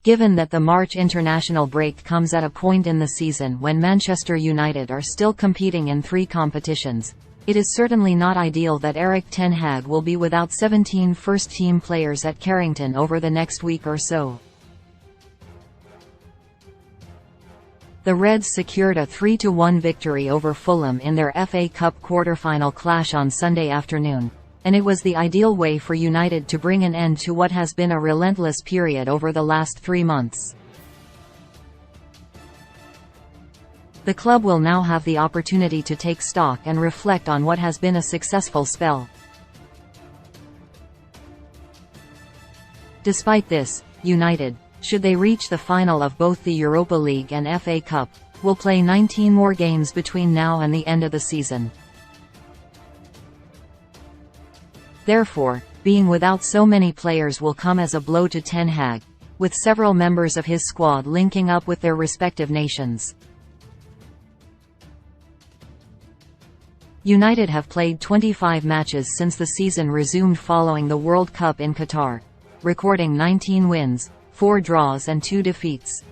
Given that the March international break comes at a point in the season when Manchester United are still competing in 3 competitions, it is certainly not ideal that Erik ten Hag will be without 17 first-team players at Carrington over the next week or so. The Reds secured a 3-1 victory over Fulham in their FA Cup quarter-final clash on Sunday afternoon, and it was the ideal way for United to bring an end to what has been a relentless period over the last 3 months. The club will now have the opportunity to take stock and reflect on what has been a successful spell. Despite this, United, should they reach the final of both the Europa League and FA Cup, will play 19 more games between now and the end of the season. Therefore, being without so many players will come as a blow to Ten Hag, with several members of his squad linking up with their respective nations. United have played 25 matches since the season resumed following the World Cup in Qatar, recording 19 wins, 4 draws and 2 defeats.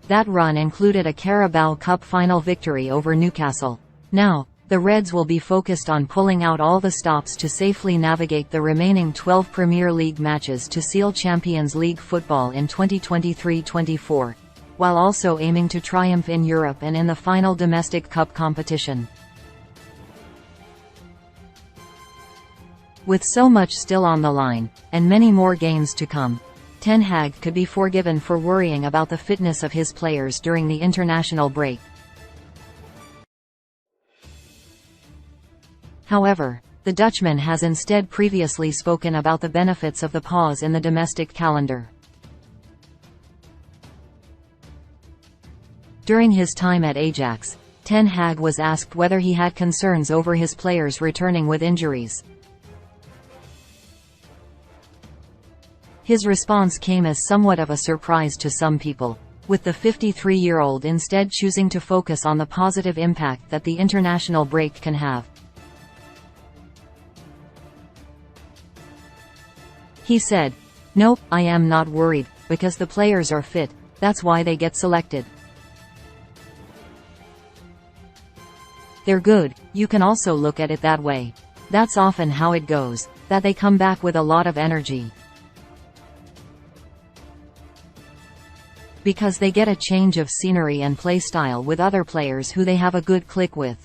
That run included a Carabao Cup final victory over Newcastle. Now, the Reds will be focused on pulling out all the stops to safely navigate the remaining 12 Premier League matches to seal Champions League football in 2023-24. While also aiming to triumph in Europe and in the final domestic cup competition. With so much still on the line, and many more games to come, Ten Hag could be forgiven for worrying about the fitness of his players during the international break. However, the Dutchman has instead previously spoken about the benefits of the pause in the domestic calendar. During his time at Ajax, Ten Hag was asked whether he had concerns over his players returning with injuries. His response came as somewhat of a surprise to some people, with the 53-year-old instead choosing to focus on the positive impact that the international break can have. He said, "Nope, I am not worried, because the players are fit, that's why they get selected. They're good, you can also look at it that way. That's often how it goes, that they come back with a lot of energy. Because they get a change of scenery and play style with other players who they have a good click with.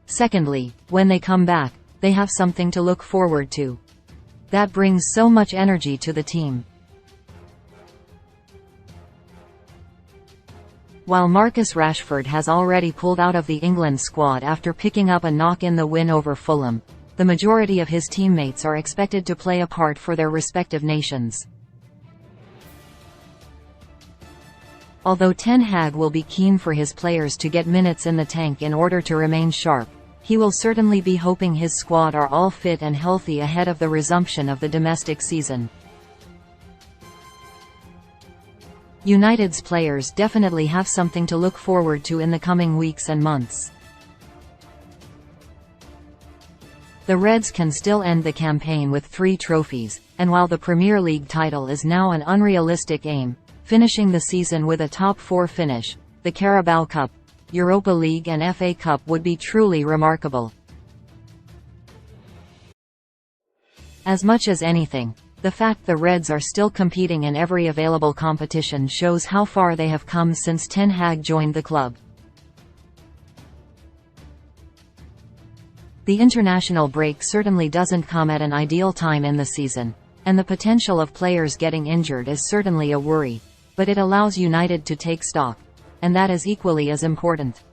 Secondly, when they come back, they have something to look forward to. That brings so much energy to the team." While Marcus Rashford has already pulled out of the England squad after picking up a knock in the win over Fulham, the majority of his teammates are expected to play a part for their respective nations. Although Ten Hag will be keen for his players to get minutes in the tank in order to remain sharp, he will certainly be hoping his squad are all fit and healthy ahead of the resumption of the domestic season. United's players definitely have something to look forward to in the coming weeks and months. The Reds can still end the campaign with 3 trophies, and while the Premier League title is now an unrealistic aim, finishing the season with a top 4 finish, the Carabao Cup, Europa League and FA Cup would be truly remarkable. As much as anything, the fact the Reds are still competing in every available competition shows how far they have come since Ten Hag joined the club. The international break certainly doesn't come at an ideal time in the season, and the potential of players getting injured is certainly a worry, but it allows United to take stock, and that is equally as important.